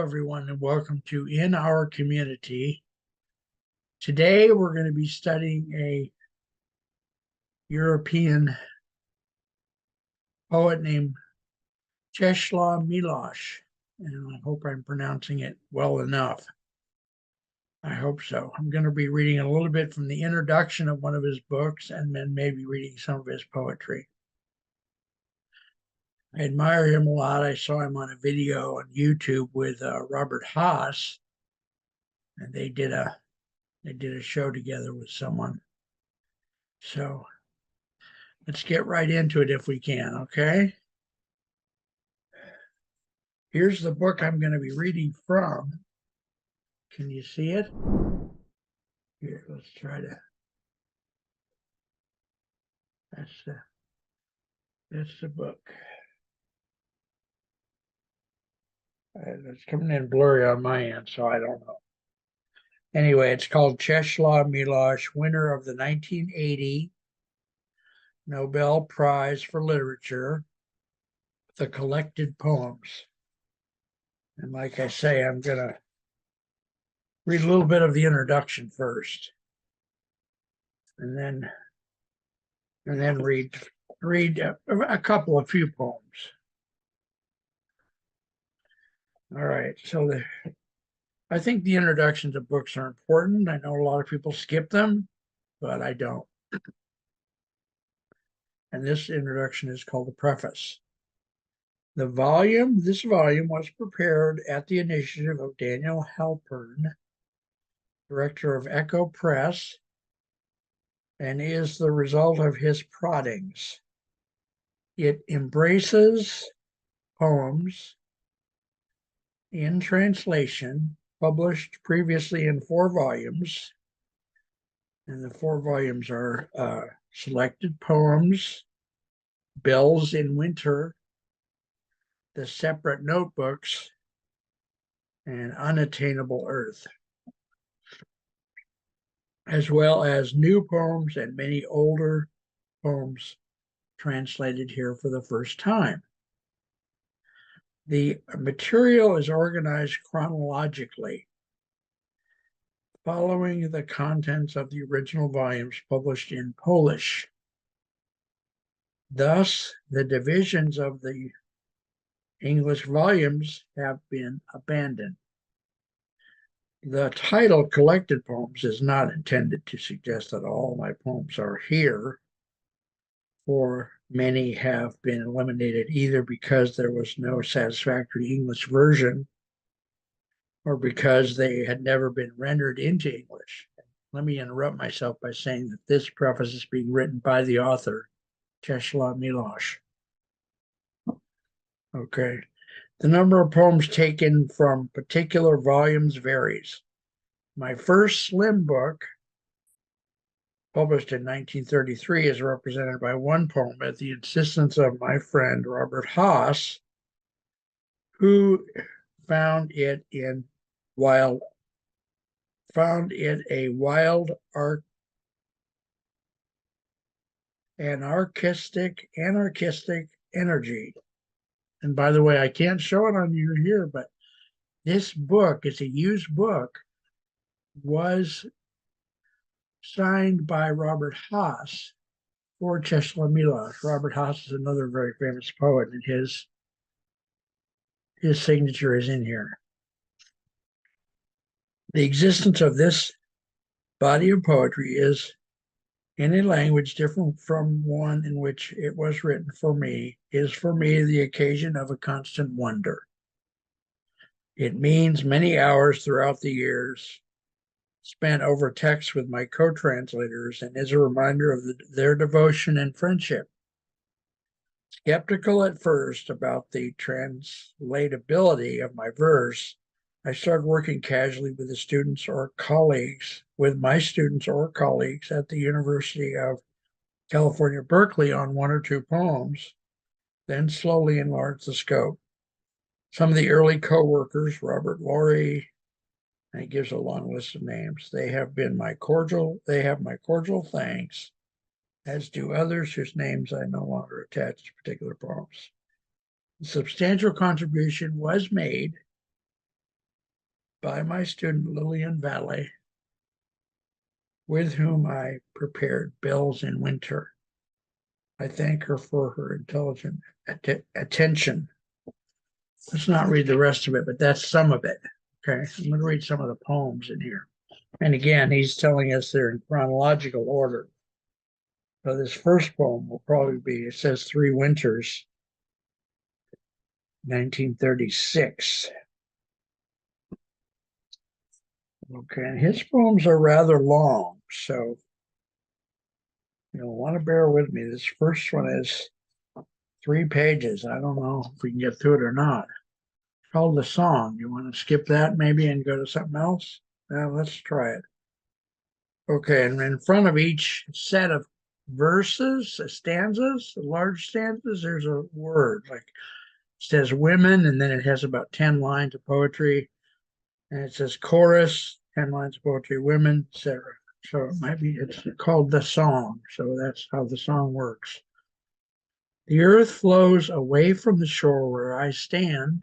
everyone, and welcome to In Our Community. Today, we're going to be studying a European poet named Czeslaw Milosz, and I hope I'm pronouncing it well enough. I hope so. I'm going to be reading a little bit from the introduction of one of his books and then maybe reading some of his poetry. I admire him a lot. I saw him on a video on YouTube with Robert Haas, and they did a show together with someone. So let's get right into it if we can, okay? Here's the book I'm going to be reading from. Can you see it? Here, let's try to. That's the book. It's coming in blurry on my end, so I don't know. Anyway, it's called Czeslaw Milosz, winner of the 1980 Nobel Prize for Literature, The Collected Poems. And like I say, I'm going to read a little bit of the introduction first, and then read a few poems. All right, so I think the introductions of books are important. I know a lot of people skip them, but I don't. And this introduction is called the preface. This volume was prepared at the initiative of Daniel Halpern, director of Echo Press, and is the result of his proddings. It embraces poems in translation, published previously in 4 volumes. And the 4 volumes are Selected Poems, Bells in Winter, The Separate Notebooks, and Unattainable Earth, as well as new poems and many older poems translated here for the first time. The material is organized chronologically, following the contents of the original volumes published in Polish. Thus, the divisions of the English volumes have been abandoned. The title Collected Poems is not intended to suggest that all my poems are here, for many have been eliminated either because there was no satisfactory English version or because they had never been rendered into English. Let me interrupt myself by saying that this preface is being written by the author, Czeslaw Milosz. Okay. The number of poems taken from particular volumes varies. My first slim book, published in 1933, is represented by 1 poem at the insistence of my friend Robert Haas, who found it a wild anarchistic energy. And by the way, I can't show it on you here, but this book, it's a used book, was signed by Robert Haas for Czeslaw Milosz. Robert Haas is another very famous poet, and his signature is in here. The existence of this body of poetry is in a language different from one in which it was written for me, is for me the occasion of a constant wonder. It means many hours throughout the years spent over text with my co-translators and is a reminder of their devotion and friendship. Skeptical at first about the translatability of my verse, I started working casually with my students or colleagues at the University of California, Berkeley on 1 or 2 poems, then slowly enlarged the scope. Some of the early co-workers, Robert Laurie, and he gives a long list of names. They have my cordial thanks, as do others whose names I no longer attach to particular poems. A substantial contribution was made by my student Lillian Valley, with whom I prepared bills in winter. I thank her for her intelligent attention. Let's not read the rest of it, but that's some of it. Okay, I'm going to read some of the poems in here. And again, he's telling us they're in chronological order. So this first poem will probably be, it says Three Winters, 1936. Okay, and his poems are rather long, so you'll want to bear with me. This first one is 3 pages. I don't know if we can get through it or not. It's called The Song. You want to skip that maybe and go to something else? Let's try it. Okay, and in front of each set of verses, stanzas, large stanzas, there's a word. Like it says women, and then it has about 10 lines of poetry. And it says chorus, 10 lines of poetry, women, etc. So it might be, it's called The Song. So that's how the song works. The earth flows away from the shore where I stand.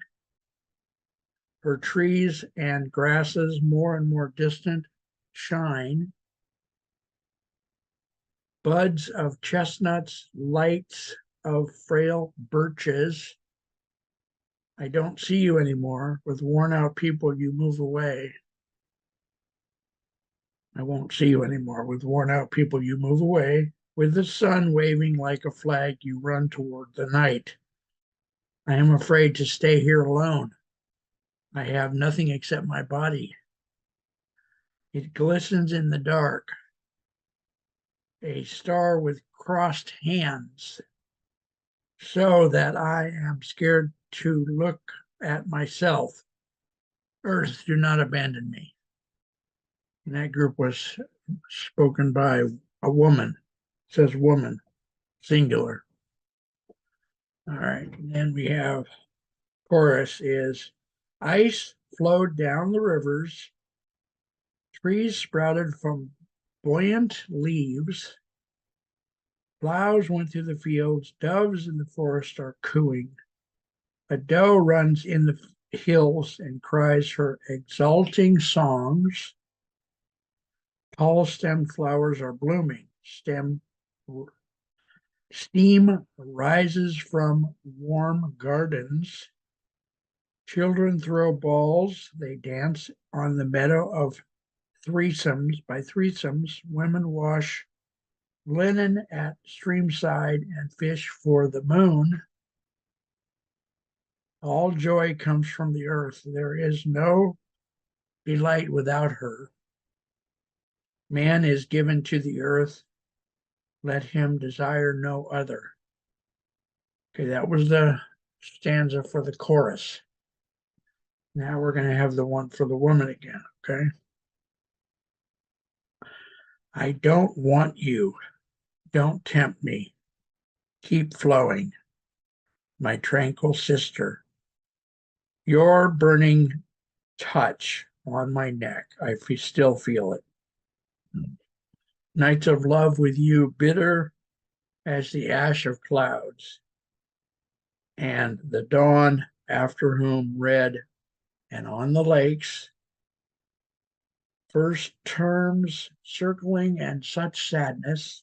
Her trees and grasses more and more distant shine. Buds of chestnuts, lights of frail birches. I don't see you anymore. With worn out people, you move away. I won't see you anymore. With worn out people, you move away. With the sun waving like a flag, you run toward the night. I am afraid to stay here alone. I have nothing except my body. It glistens in the dark. A star with crossed hands, so that I am scared to look at myself. Earth, do not abandon me. And that group was spoken by a woman. It says woman, singular. All right, and then we have chorus is ice flowed down the rivers, trees sprouted from buoyant leaves, plows went through the fields, doves in the forest are cooing. A doe runs in the hills and cries her exulting songs. Tall stemmed flowers are blooming. Steam rises from warm gardens. Children throw balls. They dance on the meadow of threesomes. By threesomes, women wash linen at streamside and fish for the moon. All joy comes from the earth. There is no delight without her. Man is given to the earth. Let him desire no other. Okay, that was the stanza for the chorus. Now we're going to have the one for the woman again, okay? I don't want you. Don't tempt me. Keep flowing, my tranquil sister. Your burning touch on my neck, I still feel it. Nights of love with you, bitter as the ash of clouds, and the dawn after whom red and on the lakes, first terms circling and such sadness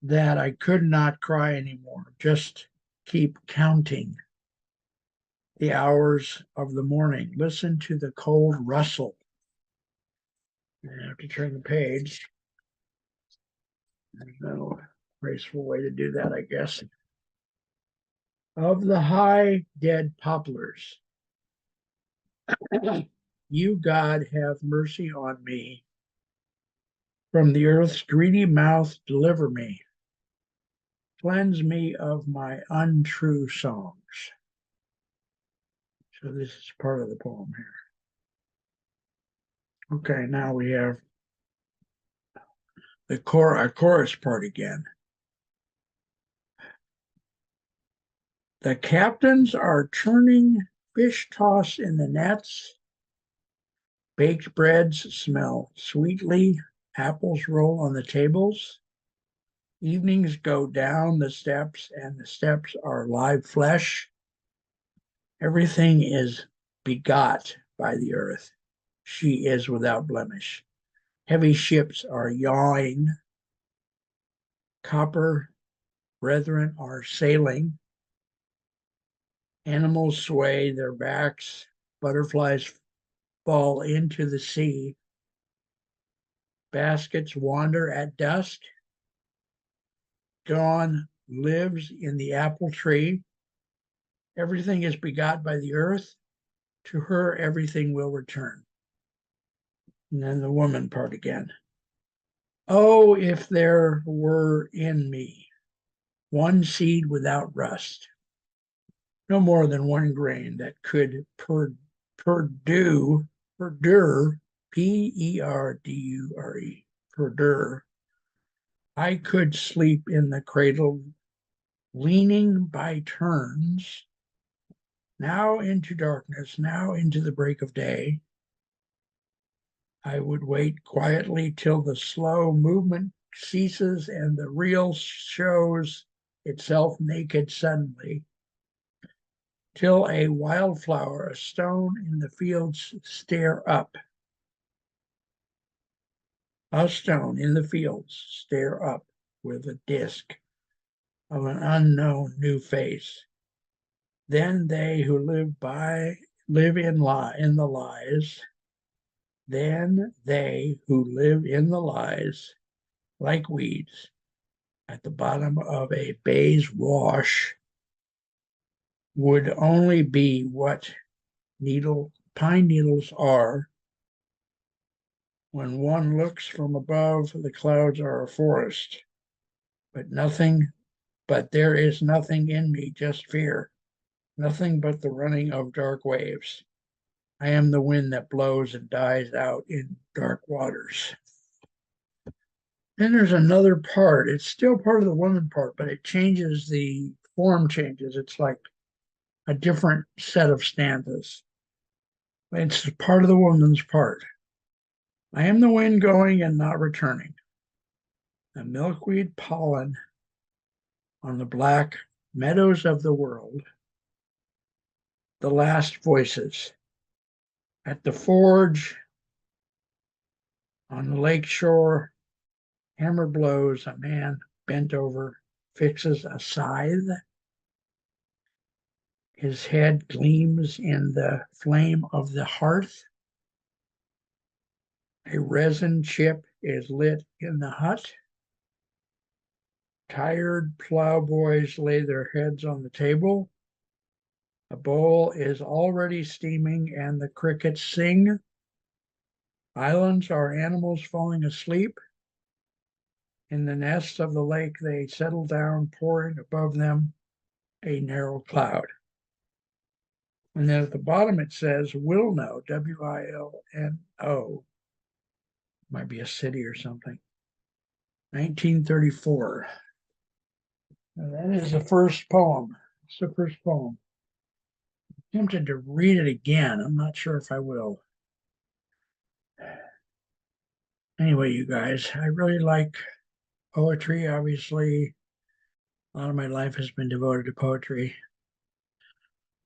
that I could not cry anymore, just keep counting the hours of the morning. Listen to the cold rustle. I have to turn the page. There's no graceful way to do that, I guess. Of the high dead poplars, you, God, have mercy on me. From the earth's greedy mouth, deliver me. Cleanse me of my untrue songs. So this is part of the poem here. Okay, now we have the chorus part again. The captains are churning fish toss in the nets. Baked breads smell sweetly. Apples roll on the tables. Evenings go down the steps, and the steps are live flesh. Everything is begot by the earth. She is without blemish. Heavy ships are yawing. Copper brethren are sailing. Animals sway their backs. Butterflies fall into the sea. Baskets wander at dusk. Dawn lives in the apple tree. Everything is begot by the earth. To her, everything will return. And then the woman part again. Oh, if there were in me one seed without rust, no more than one grain that could perdure, P-E-R-D-U-R-E, perdure, I could sleep in the cradle, leaning by turns, now into darkness, now into the break of day. I would wait quietly till the slow movement ceases and the real shows itself naked suddenly, till a wildflower, a stone in the fields stare up. A stone in the fields stare up with a disk of an unknown new face. Then they who live in the lies. Then they who live in the lies, like weeds, at the bottom of a baize wash, would only be what pine needles are. When one looks from above, the clouds are a forest, but there is nothing in me, just fear, nothing but the running of dark waves. I am the wind that blows and dies out in dark waters. Then there's another part. It's still part of the woman part, but it changes, the form changes. It's like a different set of stanzas. It's part of the woman's part. I am the wind going and not returning. The milkweed pollen on the black meadows of the world. The last voices. At the forge, on the lake shore, hammer blows, a man bent over, fixes a scythe. His head gleams in the flame of the hearth. A resin chip is lit in the hut. Tired plowboys lay their heads on the table. A bowl is already steaming and the crickets sing. Islands are animals falling asleep. In the nests of the lake, they settle down, pouring above them a narrow cloud. And then at the bottom it says Wilno, W-I-L-N-O. Might be a city or something. 1934. And that is the first poem. It's the first poem. I'm tempted to read it again. I'm not sure if I will. Anyway, you guys, I really like poetry. Obviously, a lot of my life has been devoted to poetry.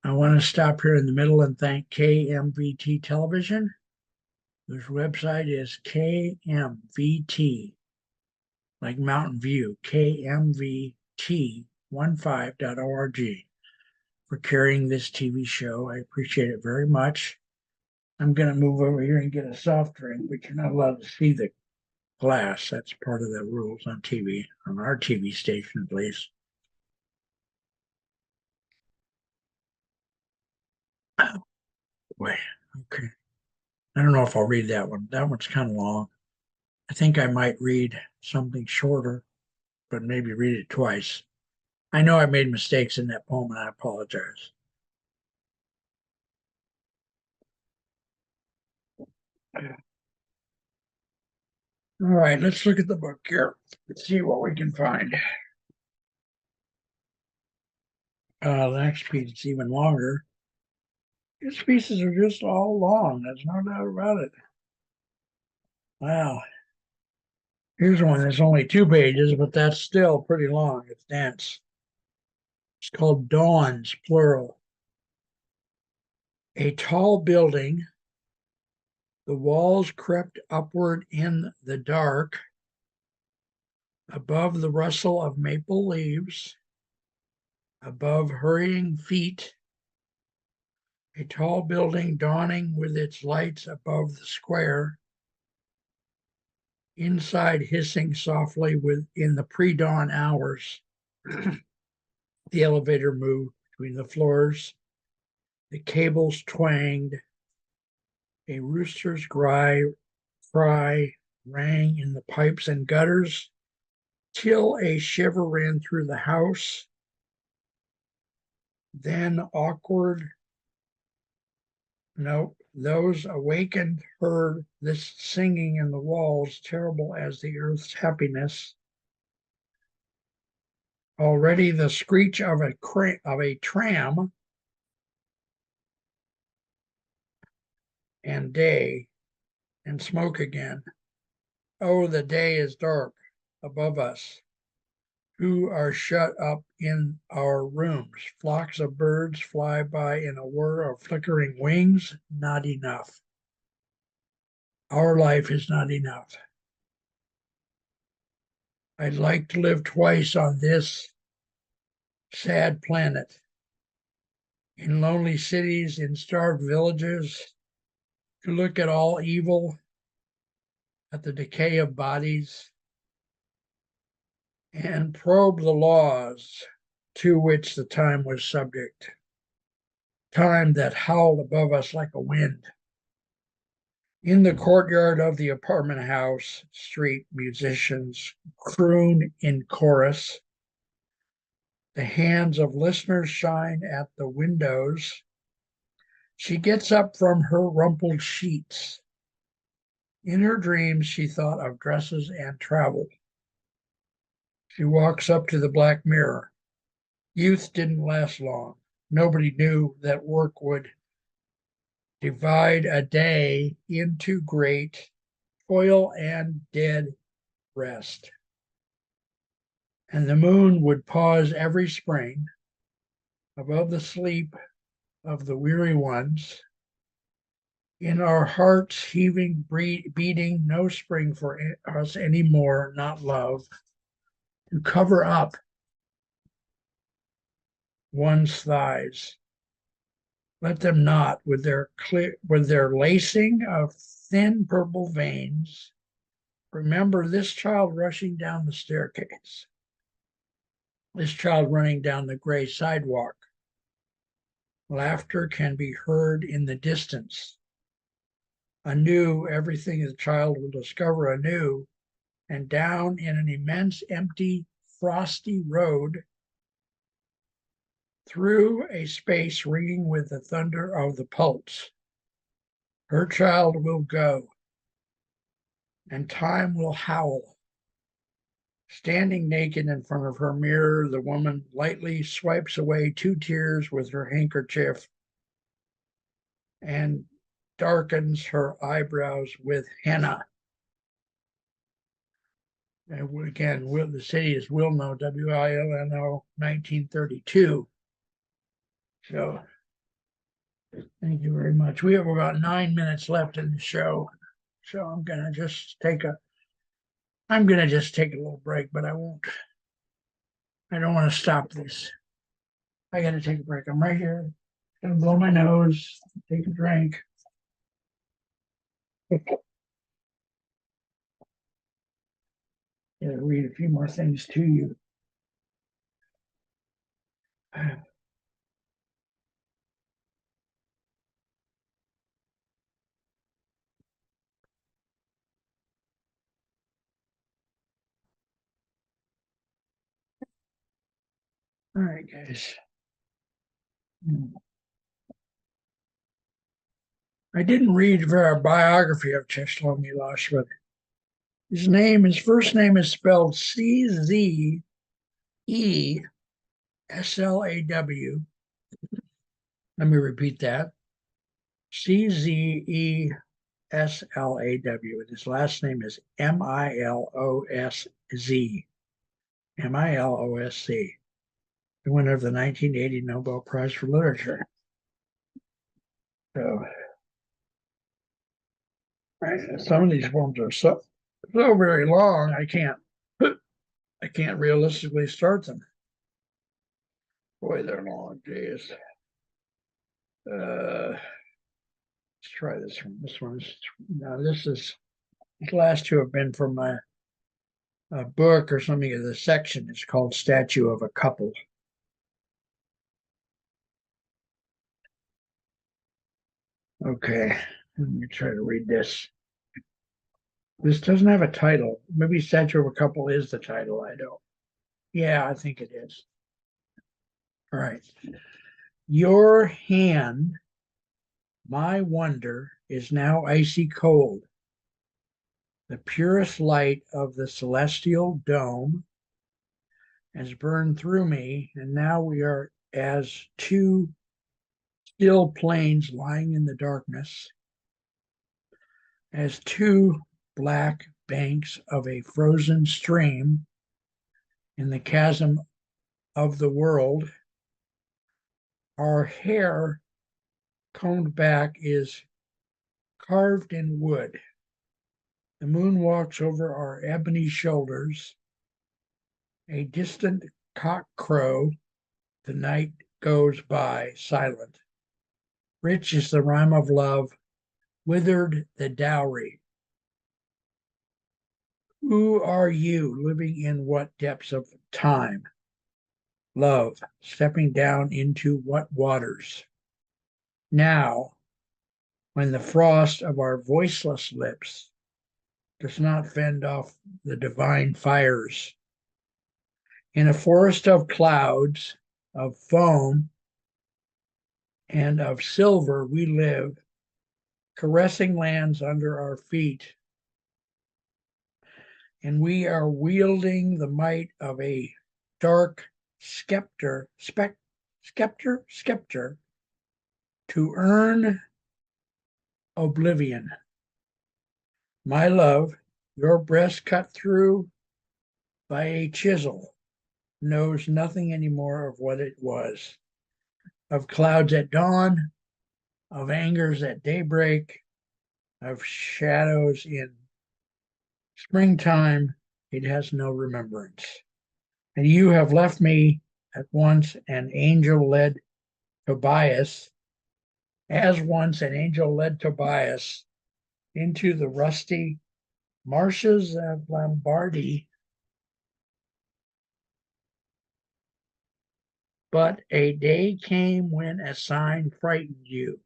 I want to stop here in the middle and thank KMVT Television, whose website is KMVT, like Mountain View, KMVT15.org, for carrying this TV show. I appreciate it very much. I'm going to move over here and get a soft drink, but you're not allowed to see the glass. That's part of the rules on TV, on our TV station at least. Oh, boy, okay. I don't know if I'll read that one. That one's kind of long. I think I might read something shorter, but maybe read it twice. I know I made mistakes in that poem and I apologize. All right, let's look at the book here. Let's see what we can find. The next piece is even longer. These pieces are just all long. There's no doubt about it. Wow. Here's one that's only 2 pages, but that's still pretty long. It's dense. It's called Dawns, plural. A tall building The walls crept upward in the dark, above the rustle of maple leaves, above hurrying feet, a tall building dawning with its lights above the square, inside hissing softly in the pre-dawn hours. The elevator moved between the floors, the cables twanged, a rooster's cry rang in the pipes and gutters, till a shiver ran through the house. Then awkward, no, those awakened heard this singing in the walls, terrible as the earth's happiness. Already the screech of a tram and day and smoke again. Oh, the day is dark above us, who are shut up in our rooms. Flocks of birds fly by in a whir of flickering wings. Not enough. Our life is not enough. I'd like to live twice on this sad planet, in lonely cities, in starved villages, to look at all evil, at the decay of bodies, and probe the laws to which the time was subject. Time that howled above us like a wind. In the courtyard of the apartment house, street musicians croon in chorus. The hands of listeners shine at the windows. She gets up from her rumpled sheets. In her dreams, she thought of dresses and travel. She walks up to the black mirror. Youth didn't last long. Nobody knew that work would divide a day into great toil and dead rest. And the moon would pause every spring above the sleep of the weary ones. In our hearts, heaving, beating, no spring for us anymore, not love, to cover up one's thighs. Let them not, with their lacing of thin purple veins, remember this child rushing down the staircase, this child running down the gray sidewalk. Laughter can be heard in the distance. Anew, everything the child will discover anew, and down in an immense, empty, frosty road, through a space ringing with the thunder of the pulse. Her child will go, and time will howl. Standing naked in front of her mirror, the woman lightly swipes away 2 tears with her handkerchief and darkens her eyebrows with henna. And again, the city is Wilno, W-I-L-N-O, 1932. So thank you very much. We have about 9 minutes left in the show. So I'm gonna just take a little break, but I don't want to stop this. I gotta take a break. I'm right here. Gonna blow my nose, take a drink. Gotta read a few more things to you. All right, guys. I didn't read a biography of Czeslaw Milosz, but his first name is spelled Czeslaw. Let me repeat that. Czeslaw. And his last name is Milosz. Milosc. The winner of the 1980 Nobel Prize for Literature. So Some of these poems are so very long. I can't realistically start them. Boy, they're long. Geez. Let's try this one. This one's now. These last two have been from a book or something of the section. It's called "Statue of a Couple." Okay, let me try to read this. This doesn't have a title. Maybe "Statue of a Couple" is the title. I don't. Yeah, I think it is. All right. Your hand, my wonder, is now icy cold. The purest light of the celestial dome has burned through me, and now we are as two still plains lying in the darkness, as two black banks of a frozen stream in the chasm of the world. Our hair combed back is carved in wood. The moon walks over our ebony shoulders. A distant cock crow, the night goes by silent. Rich is the rhyme of love, withered the dowry. Who are you, living in what depths of time? Love, stepping down into what waters? Now, when the frost of our voiceless lips does not fend off the divine fires, in a forest of clouds, of foam, and of silver we live, caressing lands under our feet. And we are wielding the might of a dark scepter to earn oblivion. My love, your breast cut through by a chisel, knows nothing anymore of what it was, of clouds at dawn, of angers at daybreak, of shadows in springtime. It has no remembrance. And you have left me at once an angel led Tobias, as once an angel led Tobias into the rusty marshes of Lombardy. But a day came when a sign frightened you,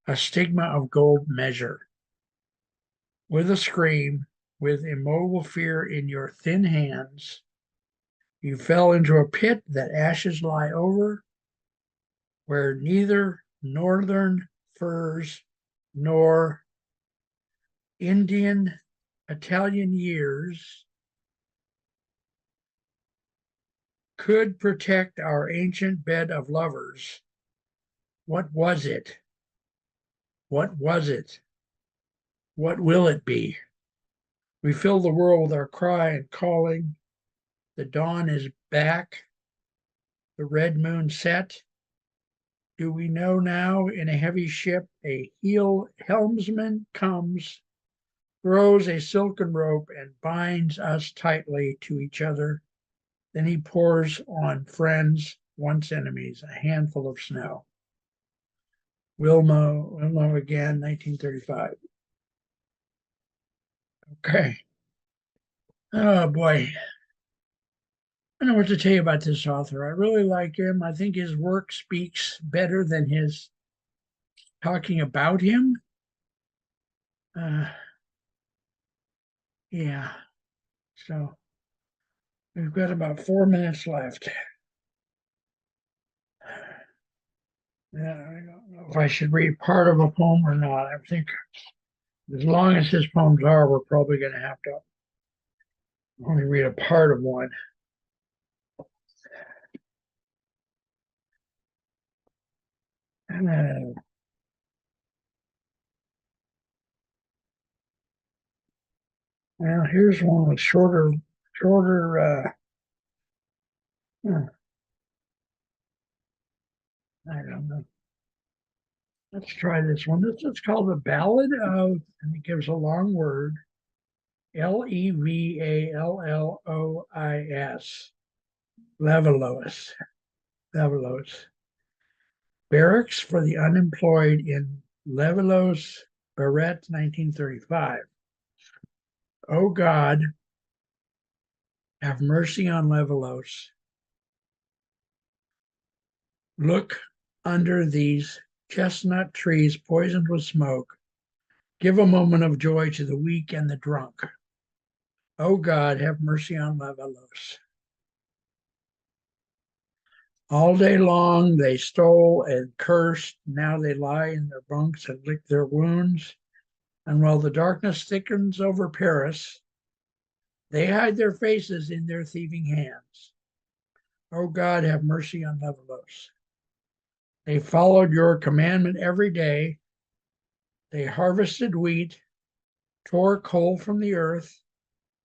a stigma of gold measure. With a scream, with immobile fear in your thin hands, you fell into a pit that ashes lie over, where neither northern firs nor Indian Italian years could protect our ancient bed of lovers. What was it? What was it? What will it be? We fill the world with our cry and calling. The dawn is back. The red moon set. Do we know now in a heavy ship a helmsman comes, throws a silken rope and binds us tightly to each other. Then he pours on friends, once enemies, a handful of snow. Wilmo again, 1935. Okay. Oh boy. I don't know what to tell you about this author. I really like him. I think his work speaks better than his talking about him. Uh, yeah. So we've got about 4 minutes left. Yeah, I don't know if I should read part of a poem or not. I think as long as his poems are, we're probably going to have to only read a part of one. Uh, well, here's one with shorter. I don't know. Let's try this one. This is called the Ballad of, and it gives a long word, Levallois. Levallois. Levallois. Barracks for the unemployed in Levallois, Barrett, 1935. O God, have mercy on Levallois. Look under these chestnut trees poisoned with smoke. Give a moment of joy to the weak and the drunk. O God, have mercy on Levallois. All day long they stole and cursed. Now they lie in their bunks and lick their wounds. And while the darkness thickens over Paris, they hide their faces in their thieving hands. O God, have mercy on Levallois. They followed your commandment every day. They harvested wheat, tore coal from the earth,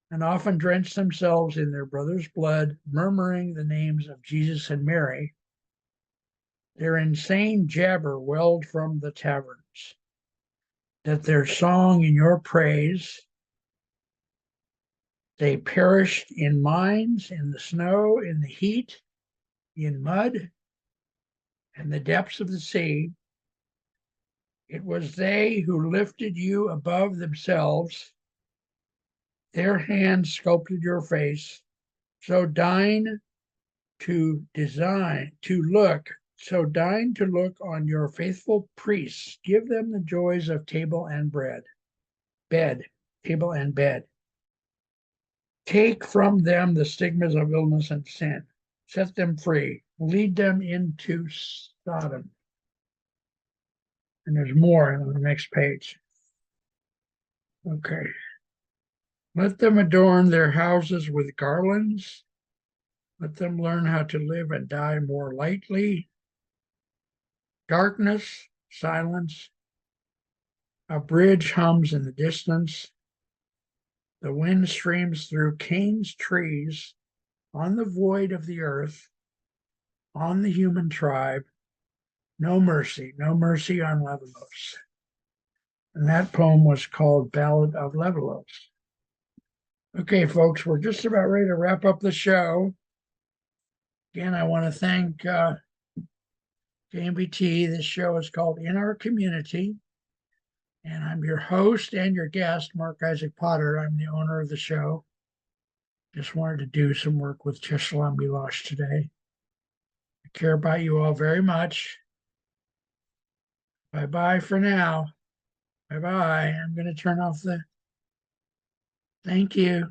and often drenched themselves in their brother's blood, murmuring the names of Jesus and Mary. Their insane jabber welled from the taverns, that their song in your praise. They perished in mines, in the snow, in the heat, in mud, and the depths of the sea. It was they who lifted you above themselves. Their hands sculpted your face. So deign to look on your faithful priests. Give them the joys of table and table and bed. Take from them the stigmas of illness and sin. Set them free. Lead them into Sodom. And there's more on the next page. Okay. Let them adorn their houses with garlands. Let them learn how to live and die more lightly. Darkness, silence. A bridge hums in the distance. The wind streams through Cain's trees on the void of the earth, on the human tribe. No mercy on Levallois. And that poem was called Ballad of Levallois. Okay, folks, we're just about ready to wrap up the show. Again, I want to thank JMBT. This show is called In Our Community. And I'm your host and your guest, Mark Isaac Potter. I'm the owner of the show. Just wanted to do some work with Czeslaw and Milosz today. I care about you all very much. Bye-bye for now. Bye-bye. I'm going to turn off the... Thank you.